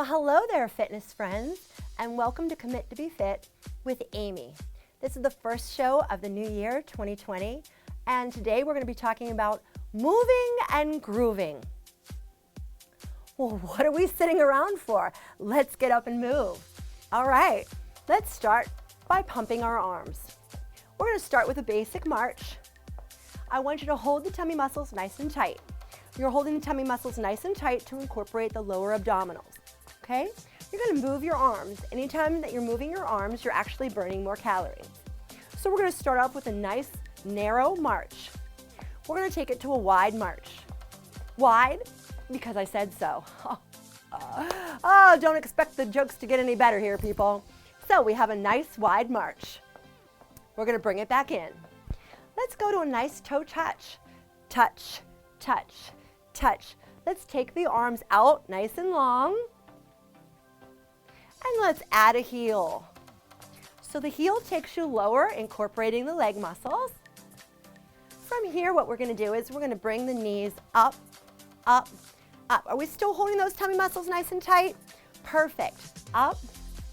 Well, hello there, fitness friends, and welcome to Commit to Be Fit with Amy. This is the first show of the new year, 2020, and today we're going to be talking about moving and grooving. Well, what are we sitting around for? Let's get up and move. All right, let's start by pumping our arms. We're going to start with a basic march. I want you to hold the tummy muscles nice and tight. You're holding the tummy muscles nice and tight to incorporate the lower abdominals, okay? You're going to move your arms. Anytime that you're moving your arms, you're actually burning more calories. So we're going to start off with a nice narrow march. We're going to take it to a wide march. Wide, because I said so. Oh, don't expect the jokes to get any better here, people. So we have a nice wide march. We're going to bring it back in. Let's go to a nice toe touch. Touch, touch, touch. Let's take the arms out nice and long. And let's add a heel. So the heel takes you lower, incorporating the leg muscles. From here, what we're going to do is we're going to bring the knees up, up, up. Are we still holding those tummy muscles nice and tight? Perfect. Up,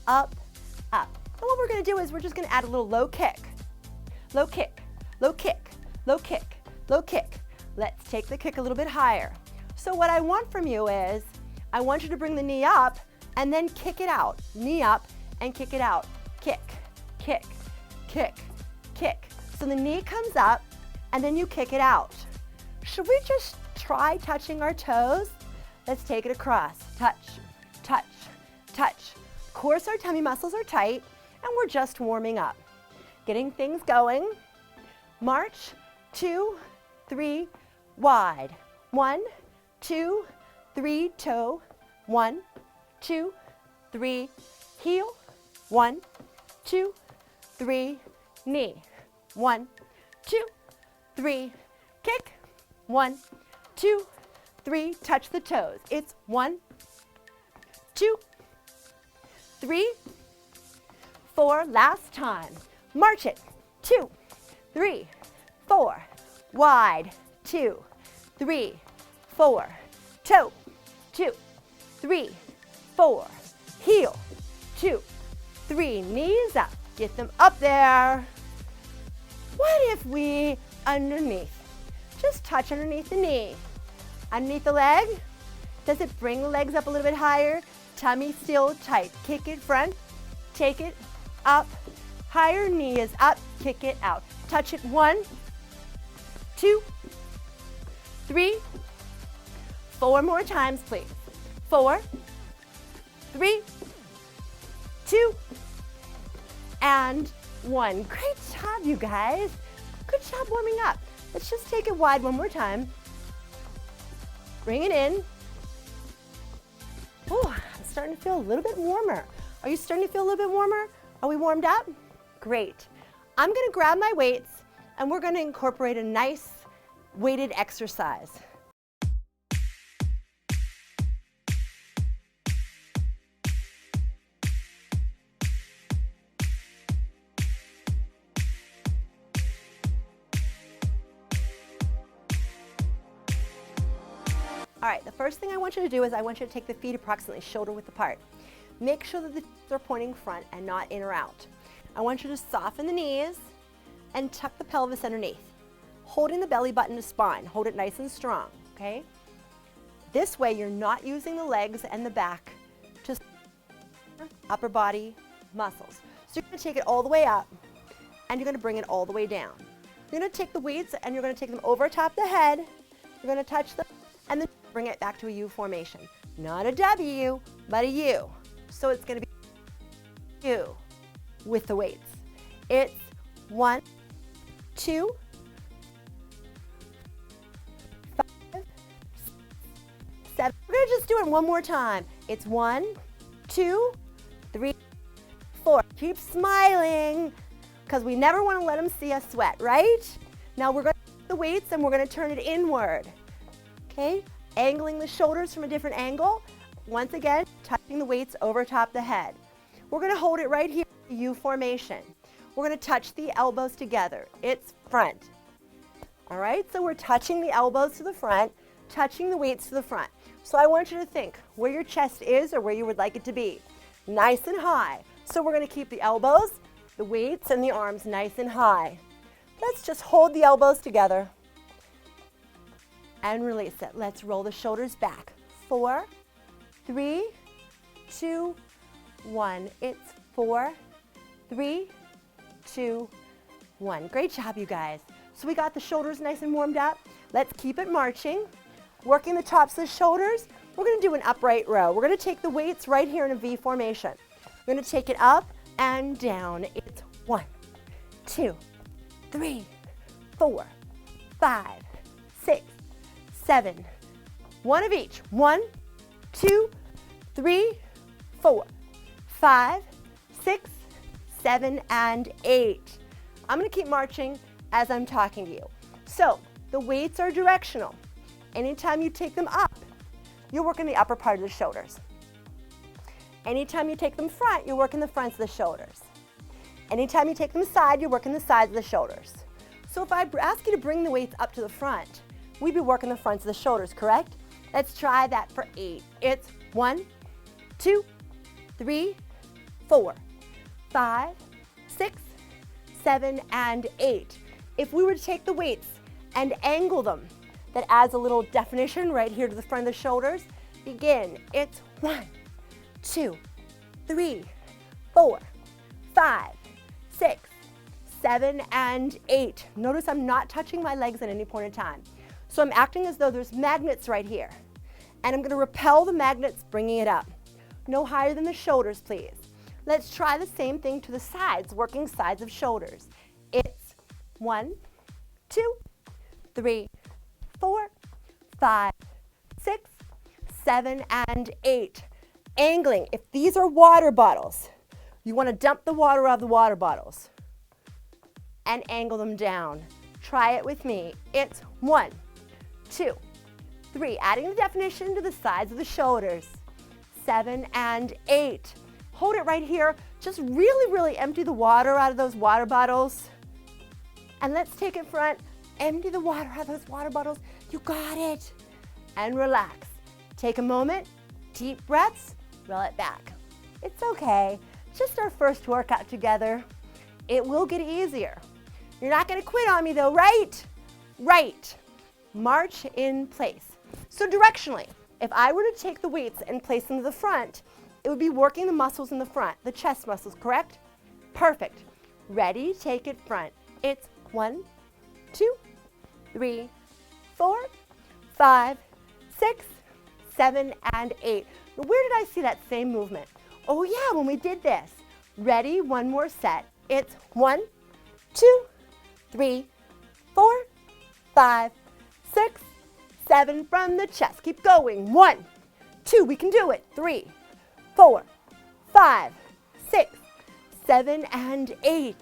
up, up. And what we're going to do is we're just going to add a little low kick. Low kick, low kick, low kick, low kick. Let's take the kick a little bit higher. So what I want from you is, I want you to bring the knee up and then kick it out. Knee up and kick it out. Kick, kick, kick, kick. So the knee comes up and then you kick it out. Should we just try touching our toes? Let's take it across. Touch, touch, touch. Of course, our tummy muscles are tight and we're just warming up. Getting things going. March, 2, 3, wide. 1, 2, 3, toe. 1, 2, 3, heel. 1, 2, 3, knee. 1, 2, 3, kick. 1, 2, 3, touch the toes. It's 1, 2, 3, 4, last time. March it. 2, 3, 4, wide. 2, 3, 4, toe. 2, 3, 4, heel. 2, 3, knees up. Get them up there. What if we underneath? Just touch underneath the knee. Underneath the leg. Does it bring the legs up a little bit higher? Tummy still tight. Kick it front. Take it up. Higher, knee is up. Kick it out. Touch it. 1, 2, 3, 4 more times, please. 4, 3, 2, and 1. Great job, you guys. Good job warming up. Let's just take it wide one more time. Bring it in. Oh, I'm starting to feel a little bit warmer. Are you starting to feel a little bit warmer? Are we warmed up? Great. I'm going to grab my weights and we're going to incorporate a nice weighted exercise. All right, the first thing I want you to do is I want you to take the feet approximately shoulder width apart. Make sure that the feet are pointing front and not in or out. I want you to soften the knees and tuck the pelvis underneath. Holding the belly button to spine. Hold it nice and strong, okay? This way you're not using the legs and the back to upper body muscles. So you're going to take it all the way up and you're going to bring it all the way down. You're going to take the weights and you're going to take them over top the head. You're going to touch them and then bring it back to a U formation. Not a W, but a U. So it's going to be U with the weights. It's 1, 2, 5, 7. We're going to just do it one more time. It's 1, 2, 3, 4. Keep smiling because we never want to let them see us sweat, right? Now we're going to take the weights and we're going to turn it inward. Okay? Angling the shoulders from a different angle. Once again, touching the weights over top the head. We're going to hold it right here, U formation. We're going to touch the elbows together. It's front. All right, so we're touching the elbows to the front, touching the weights to the front. So I want you to think where your chest is or where you would like it to be. Nice and high. So we're going to keep the elbows, the weights, and the arms nice and high. Let's just hold the elbows together and release it. Let's roll the shoulders back. 4, 3, 2, 1. It's 4, 3, 2, 1. Great job, you guys. So we got the shoulders nice and warmed up. Let's keep it marching. Working the tops of the shoulders, we're going to do an upright row. We're going to take the weights right here in a V formation. We're going to take it up and down. It's 1, 2, 3, 4, 5, 6, 7. One of each. 1, 2, 3, 4, 5, 6, 7, and 8. I'm going to keep marching as I'm talking to you. So the weights are directional. Anytime you take them up, you're working the upper part of the shoulders. Anytime you take them front, you're working the fronts of the shoulders. Anytime you take them side, you're working the sides of the shoulders. So if I ask you to bring the weights up to the front, we'd be working the fronts of the shoulders, correct? Let's try that for 8. It's 1, 2, 3, 4, 5, 6, 7, and 8. If we were to take the weights and angle them, that adds a little definition right here to the front of the shoulders. Begin. It's 1, 2, 3, 4, 5, 6, 7, and 8. Notice I'm not touching my legs at any point in time. So I'm acting as though there's magnets right here. And I'm going to repel the magnets, bringing it up. No higher than the shoulders, please. Let's try the same thing to the sides, working sides of shoulders. It's 1, 2, 3, 4, 5, 6, 7, and 8. Angling. If these are water bottles, you want to dump the water out of the water bottles and angle them down. Try it with me. It's 1, 2, 3. Adding the definition to the sides of the shoulders. 7 and 8. Hold it right here. Just really, really empty the water out of those water bottles. And let's take it front. Empty the water out of those water bottles. You got it. And relax. Take a moment, deep breaths, roll it back. It's okay. Just our first workout together. It will get easier. You're not going to quit on me though, right? Right. March in place. So directionally, if I were to take the weights and place them to the front, it would be working the muscles in the front, the chest muscles, correct? Perfect. Ready? Take it front. It's 1, 2, 3, 4, 5, 6, 7, and 8. Now, where did I see that same movement? Oh yeah, when we did this. Ready? One more set. It's 1, 2, 3, 4, 5, 6, 7 from the chest. Keep going. 1, 2, we can do it. 3, 4, 5, 6, 7, and 8.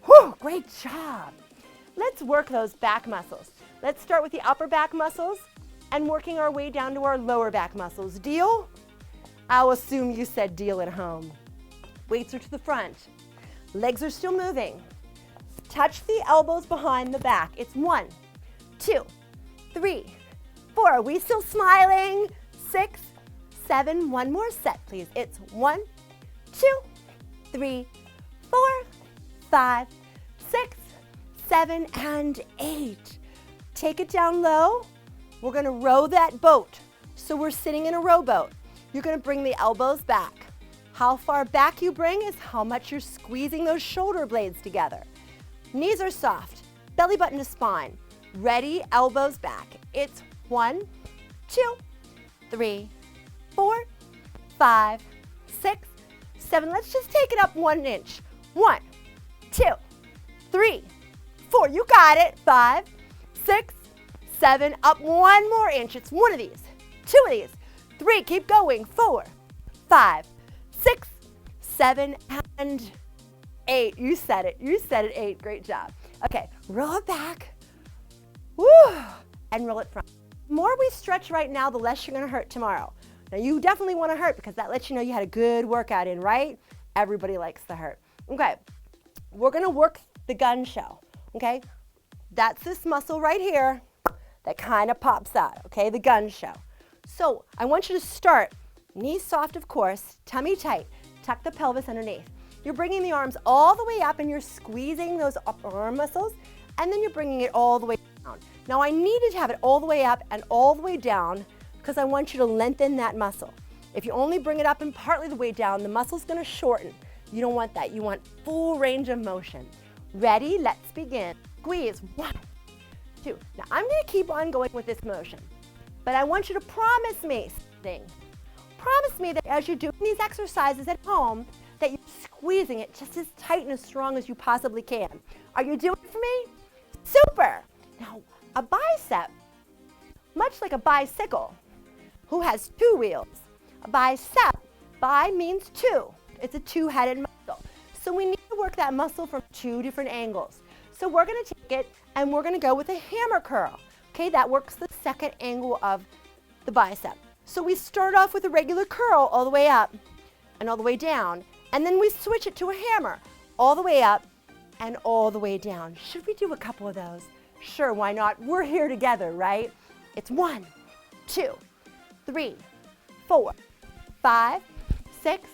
Whew, great job. Let's work those back muscles. Let's start with the upper back muscles and working our way down to our lower back muscles. Deal? I'll assume you said deal at home. Weights are to the front. Legs are still moving. Touch the elbows behind the back. It's 1, 2, 3, 4. Are we still smiling? 6, 7. One more set, please. It's 1, 2, 3, 4, 5, 6, 7, and 8. Take it down low. We're going to row that boat. So we're sitting in a rowboat. You're going to bring the elbows back. How far back you bring is how much you're squeezing those shoulder blades together. Knees are soft. Belly button to spine. Ready, elbows back. It's 1, 2, 3, 4, 5, 6, 7. Let's just take it up 1 inch. 1, 2, 3, 4. You got it. 5, 6, 7. Up 1 more inch. It's 1 of these. 2 of these. 3. Keep going. 4, 5, 6, 7, and 8. You said it. You said it. 8. Great job. Okay. Roll it back. Woo! And roll it front. The more we stretch right now, the less you're going to hurt tomorrow. Now, you definitely want to hurt because that lets you know you had a good workout in, right? Everybody likes the hurt. Okay. We're going to work the gun show. Okay? That's this muscle right here. that kind of pops out, okay, the gun show. So I want you to start, knees soft of course, tummy tight, tuck the pelvis underneath. You're bringing the arms all the way up and you're squeezing those upper arm muscles, and then you're bringing it all the way down. Now I needed to have it all the way up and all the way down because I want you to lengthen that muscle. If you only bring it up and partly the way down, the muscle's gonna shorten. You don't want that. You want full range of motion. Ready? Let's begin. Squeeze. 1, 2. Now I'm gonna keep on going with this motion, but I want you to promise me something. Promise me that as you're doing these exercises at home, that you're squeezing it just as tight and as strong as you possibly can. Are you doing it for me? Super. Now, a bicep, much like a bicycle, who has 2 wheels. A bicep, bi means 2. It's a 2-headed muscle. So we need to work that muscle from 2 different angles. So we're gonna take it and we're gonna go with a hammer curl. Okay, that works the second angle of the bicep. So we start off with a regular curl all the way up and all the way down, and then we switch it to a hammer all the way up and all the way down. Should we do a couple of those? Sure, why not? We're here together, right? It's 1, 2, 3, 4, 5, 6,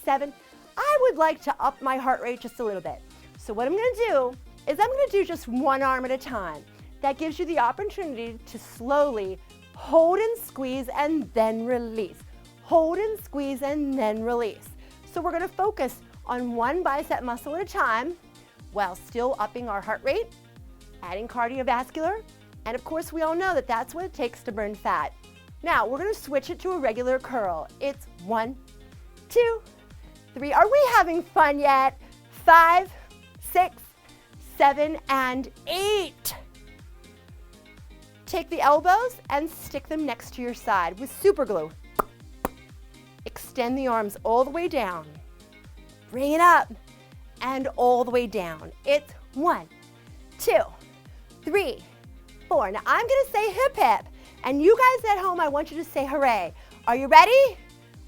7. I would like to up my heart rate just a little bit. So what I'm gonna do is I'm gonna do just one arm at a time. That gives you the opportunity to slowly hold and squeeze and then release. Hold and squeeze and then release. So we're gonna focus on one bicep muscle at a time while still upping our heart rate, adding cardiovascular, and of course we all know that that's what it takes to burn fat. Now we're gonna switch it to a regular curl. It's 1, 2, 3. Are we having fun yet? 5, 6, 7, and 8. Take the elbows and stick them next to your side with super glue. Extend the arms all the way down. Bring it up and all the way down. It's 1, 2, 3, 4. Now I'm gonna say hip hip, and you guys at home, I want you to say hooray. Are you ready?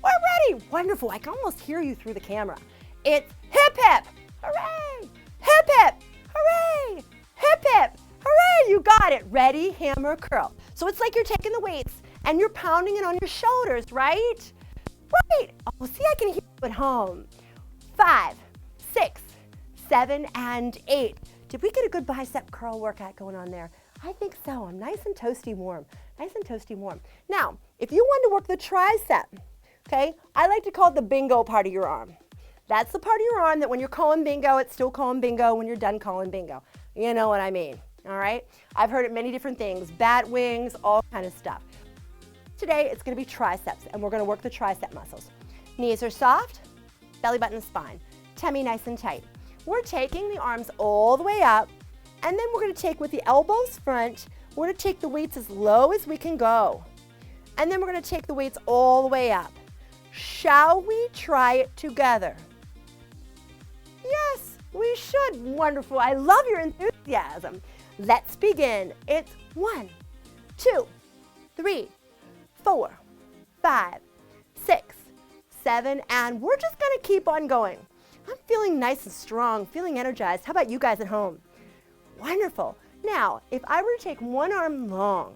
We're ready. Wonderful. I can almost hear you through the camera. It's hip hip, hooray! Hip hip, hooray! Hip hip, hooray! You got it. Ready, hammer, curl. So it's like you're taking the weights and you're pounding it on your shoulders, right? Right. Oh, see, I can hear you at home. 5, 6, 7, and 8. Did we get a good bicep curl workout going on there? I think so. I'm nice and toasty warm. Nice and toasty warm. Now, if you want to work the tricep, okay, I like to call it the bingo part of your arm. That's the part of your arm that when you're calling bingo, it's still calling bingo when you're done calling bingo. You know what I mean, all right? I've heard it many different things, bat wings, all kind of stuff. Today, it's gonna be triceps, and we're gonna work the tricep muscles. Knees are soft, belly button and spine, tummy nice and tight. We're taking the arms all the way up, and then we're gonna take with the elbows front, we're gonna take the weights as low as we can go. And then we're gonna take the weights all the way up. Shall we try it together? Yes, we should. Wonderful. I love your enthusiasm. Let's begin. It's 1, 2, 3, 4, 5, 6, 7, and we're just gonna keep on going. I'm feeling nice and strong, feeling energized. How about you guys at home? Wonderful. Now, if I were to take one arm long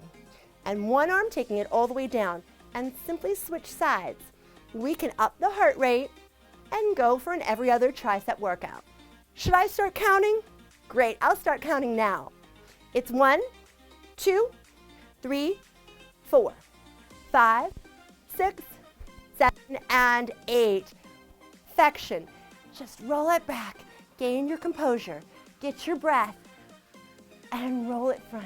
and one arm taking it all the way down and simply switch sides, we can up the heart rate and go for an every other tricep workout. Should I start counting? Great, I'll start counting now. It's 1, 2, 3, 4, 5, 6, 7, and 8. Perfection. Just roll it back, gain your composure, get your breath, and roll it front.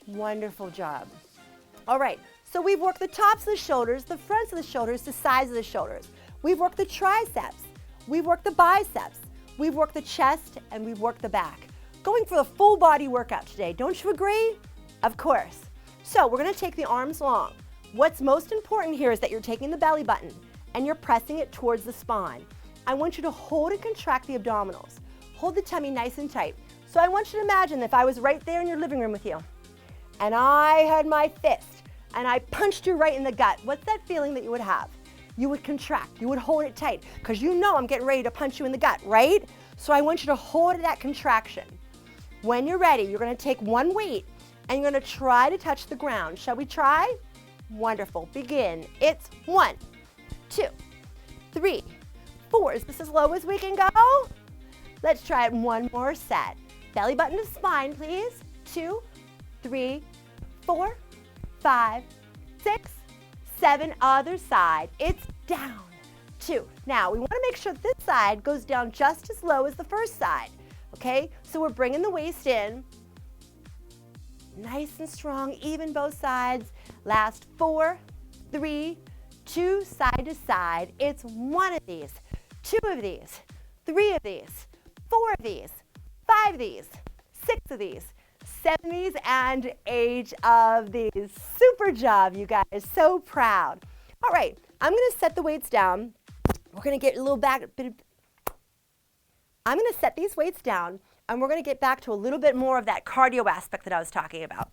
Wonderful job. All right, so we've worked the tops of the shoulders, the fronts of the shoulders, the sides of the shoulders. We've worked the triceps, we've worked the biceps, we've worked the chest, and we've worked the back. Going for the full body workout today, don't you agree? Of course. So we're gonna take the arms long. What's most important here is that you're taking the belly button and you're pressing it towards the spine. I want you to hold and contract the abdominals. Hold the tummy nice and tight. So I want you to imagine if I was right there in your living room with you and I had my fist and I punched you right in the gut, what's that feeling that you would have? You would contract, you would hold it tight because you know I'm getting ready to punch you in the gut, right? So I want you to hold that contraction. When you're ready, you're gonna take one weight and you're going to try to touch the ground. Shall we try? Wonderful. Begin. It's 1, 2, 3, 4. Is this as low as we can go? Let's try it one more set. Belly button to spine, please. 2, 3, 4, 5, 6, 7. Other side. It's down. 2. Now, we want to make sure this side goes down just as low as the first side. Okay? So we're bringing the waist in. Nice and strong, even both sides. Last 4, 3, 2, side to side. It's 1 of these, 2 of these, 3 of these, 4 of these, 5 of these, 6 of these, 7 of these, and 8 of these. Super job, you guys. So proud. All right, I'm going to set the weights down. We're going to get a little back. I'm going to set these weights down, and we're going to get back to a little bit more of that cardio aspect that I was talking about.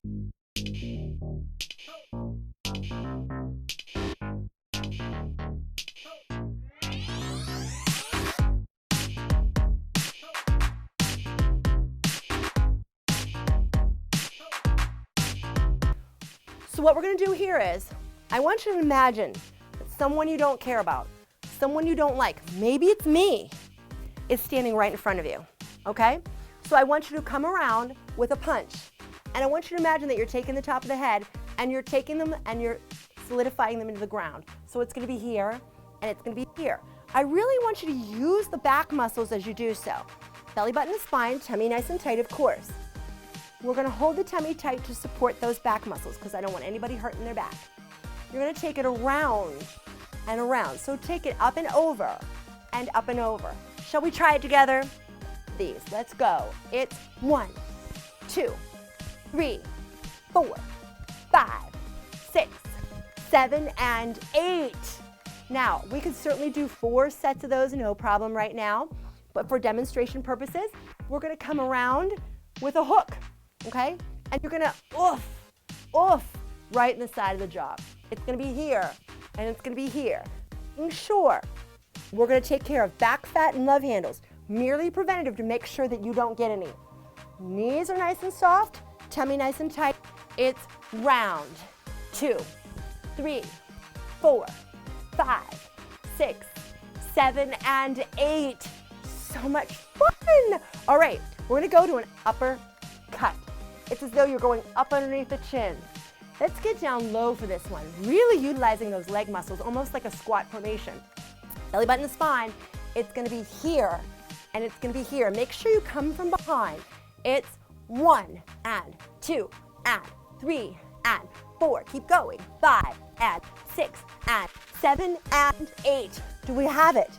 So what we're going to do here is, I want you to imagine that someone you don't care about, someone you don't like, maybe it's me, is standing right in front of you, okay? So I want you to come around with a punch. And I want you to imagine that you're taking the top of the head and you're taking them and you're solidifying them into the ground. So it's going to be here and it's going to be here. I really want you to use the back muscles as you do so. Belly button to spine, tummy nice and tight, of course. We're going to hold the tummy tight to support those back muscles because I don't want anybody hurting their back. You're going to take it around and around. So take it up and over and up and over. Shall we try it together? These. Let's go. It's 1, 2, 3, 4, 5, 6, 7, and 8. Now, we could certainly do 4 sets of those, no problem right now. But for demonstration purposes, we're going to come around with a hook, okay? And you're going to oof, right in the side of the jaw. It's going to be here, and it's going to be here. And sure, we're going to take care of back fat and love handles, merely preventative to make sure that you don't get any. Knees are nice and soft, tummy nice and tight. It's round. 2, 3, 4, 5, 6, 7, and 8. So much fun. All right, we're going to go to an upper cut. It's as though you're going up underneath the chin. Let's get down low for this one, really utilizing those leg muscles, almost like a squat formation. Belly button to spine, it's going to be here, and it's going to be here. Make sure you come from behind. It's 1, and 2, and 3, and 4. Keep going. 5, and 6, and 7, and 8. Do we have it?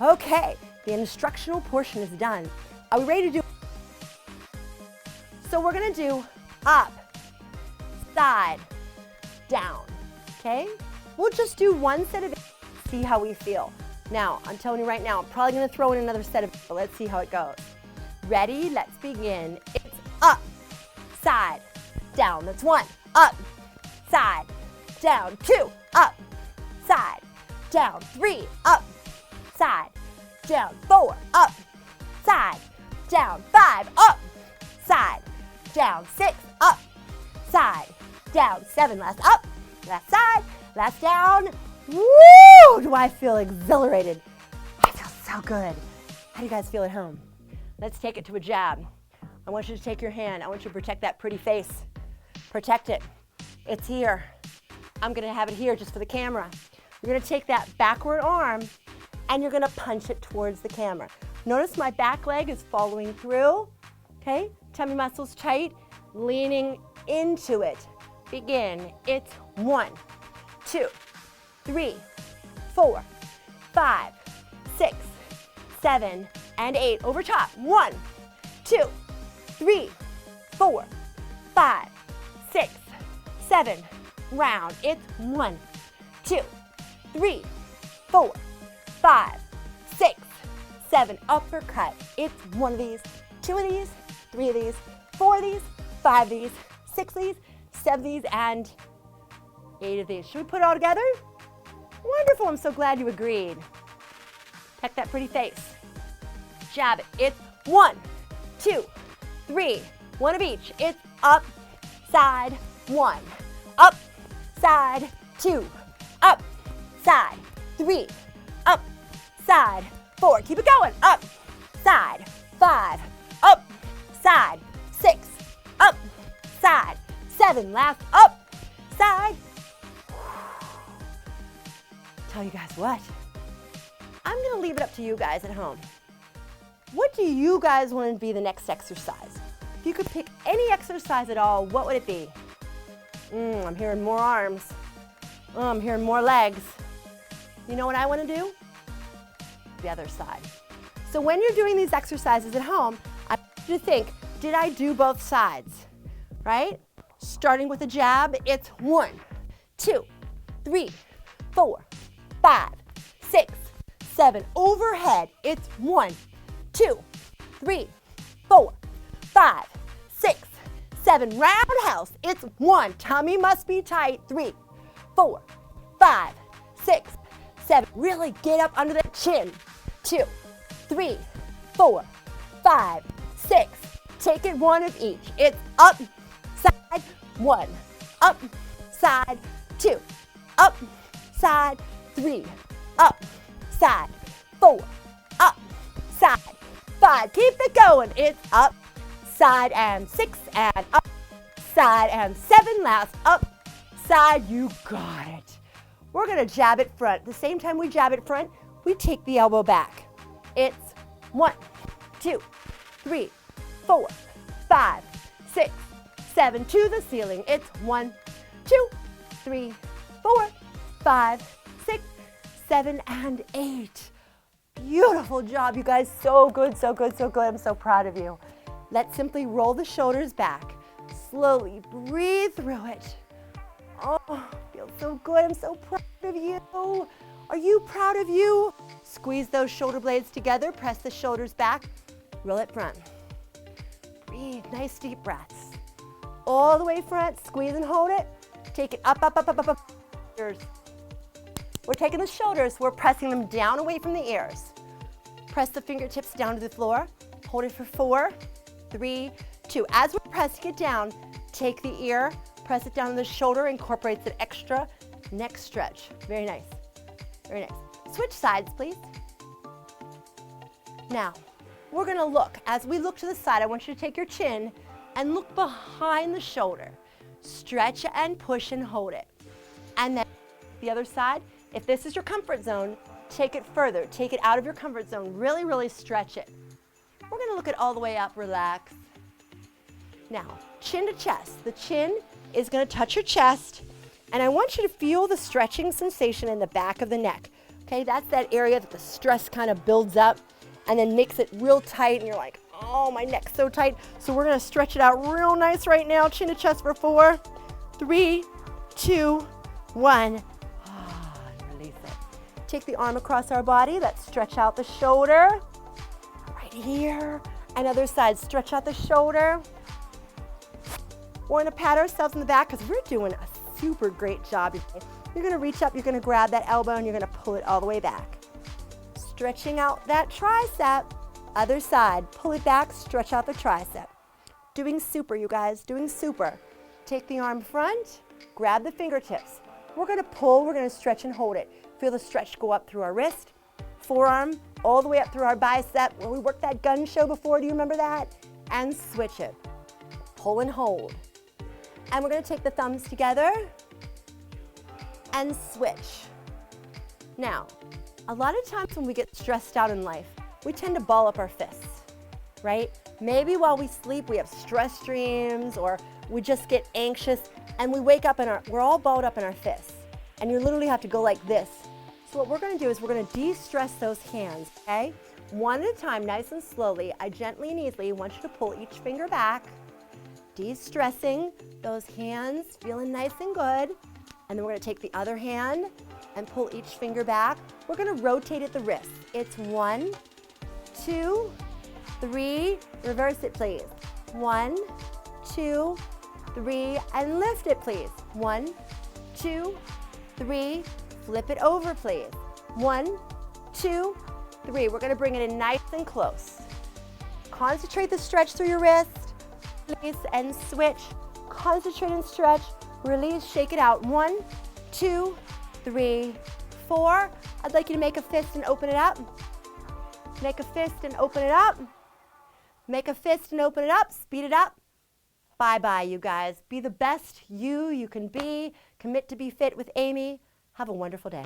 Okay, the instructional portion is done. Are we ready to do? So we're going to do up, side, down, okay? We'll just do one set of it, see how we feel. Now, I'm telling you right now, I'm probably going to throw in another set of it, but let's see how it goes. Ready? Let's begin. It's up, side, down. That's 1. Up, side, down. 2, up, side, down. 3, up, side, down. 4, up, side, down. 5, up, side, down. 6, up, side, down. 7, last up, last side, last down. Woo! Do I feel exhilarated? I feel so good. How do you guys feel at home? Let's take it to a jab. I want you to take your hand. I want you to protect that pretty face. Protect it. It's here. I'm going to have it here just for the camera. You're going to take that backward arm and you're going to punch it towards the camera. Notice my back leg is following through. Okay? Tummy muscles tight, leaning into it. Begin. It's 1, 2, 3, 4, 5, 6, 7, and 8. Over top. 1, 2, 3, 4, 5, 6, 7. Round. It's 1, 2, 3, 4, 5, 6, 7. Uppercut. It's 1 of these, 2 of these, 3 of these, 4 of these, 5 of these, 6 of these, 7 of these, and 8 of these. Should we put it all together? Wonderful. I'm so glad you agreed. Peck that pretty face. Jab it. It's 1, 2, 3, One of each. It's up, side, one. Up, side, two. Up, side, three. Up, side, four. Keep it going. Up, side, five. Up, side, six. Up, side, seven. Last, up, side. Tell you guys what, I'm gonna leave it up to you guys at home. What do you guys want to be the next exercise? If you could pick any exercise at all, what would it be? I'm hearing more arms. I'm hearing more legs. You know what I want to do? The other side. So when you're doing these exercises at home, I want you to think, did I do both sides? Right? Starting with a jab, it's 1, 2, 3, 4, 5, 6, 7. Overhead, it's 1, 2, 3, 4, 5, 6, 7. Roundhouse, it's 1. Tummy must be tight. 3, 4, 5, 6, 7. Really get up under the chin. 2, 3, 4, 5, 6. Take it one of each. It's up, side, 1. Up, side, 2. Up, side, 3. Up, side, 4. Up, side, 5. Keep it going. It's up, side, and 6, and up, side, and 7. Last, up, side. You got it. We're going to jab it front. The same time we jab it front, we take the elbow back. It's 1, 2, 3, 4, 5, 6, 7. To the ceiling. It's 1, 2, 3, 4, 5, 6, 7, and 8. Beautiful job, you guys. So good, so good, so good. I'm so proud of you. Let's simply roll the shoulders back. Slowly breathe through it. Oh, feels so good. I'm so proud of you. Are you proud of you? Squeeze those shoulder blades together. Press the shoulders back. Roll it front. Breathe. Nice deep breaths. All the way front. Squeeze and hold it. Take it up, up, up, up, up, up. Ears. We're taking the shoulders. We're pressing them down away from the ears. Press the fingertips down to the floor. Hold it for 4, 3, 2. As we're pressing it down, take the ear, press it down to the shoulder, incorporates an extra neck stretch. Very nice. Very nice. Switch sides, please. Now, we're going to look. As we look to the side, I want you to take your chin and look behind the shoulder. Stretch and push and hold it. And then the other side, if this is your comfort zone, take it further. Take it out of your comfort zone. Really, really stretch it. We're going to look at all the way up. Relax. Now, chin to chest. The chin is going to touch your chest, and I want you to feel the stretching sensation in the back of the neck. Okay, that's that area that the stress kind of builds up and then makes it real tight, and you're like, oh, my neck's so tight. So we're going to stretch it out real nice right now. Chin to chest for 4, 3, 2, 1. Release it. Take the arm across our body. Let's stretch out the shoulder. Right here. And other side, stretch out the shoulder. We're going to pat ourselves in the back because we're doing a super great job. You're going to reach up, you're going to grab that elbow, and you're going to pull it all the way back. Stretching out that tricep. Other side, pull it back, stretch out the tricep. Doing super, you guys, doing super. Take the arm front, grab the fingertips. We're going to pull, we're going to stretch and hold it. Feel the stretch go up through our wrist, forearm, all the way up through our bicep. When we worked that gun show before, do you remember that? And switch it. Pull and hold. And we're going to take the thumbs together and switch. Now, a lot of times when we get stressed out in life, we tend to ball up our fists, right? Maybe while we sleep, we have stress dreams, or we just get anxious, and we wake up and we're all balled up in our fists. And you literally have to go like this. So what we're going to do is we're going to de-stress those hands, okay? One at a time, nice and slowly. I gently and easily want you to pull each finger back, de-stressing those hands, feeling nice and good. And then we're going to take the other hand and pull each finger back. We're going to rotate at the wrist. It's 1, 2, 3. Reverse it, please. 1, 2, 3, and lift it, please. 1, 2, 3. Flip it over, please. 1, 2, 3. We're going to bring it in nice and close. Concentrate the stretch through your wrist. release, and switch. Concentrate and stretch, release, shake it out. 1, 2, 3, 4. I'd like you to make a fist and open it up. Make a fist and open it up. Make a fist and open it up. Speed it up. Bye-bye, you guys. Be the best you can be. Commit to be fit with Amy. Have a wonderful day.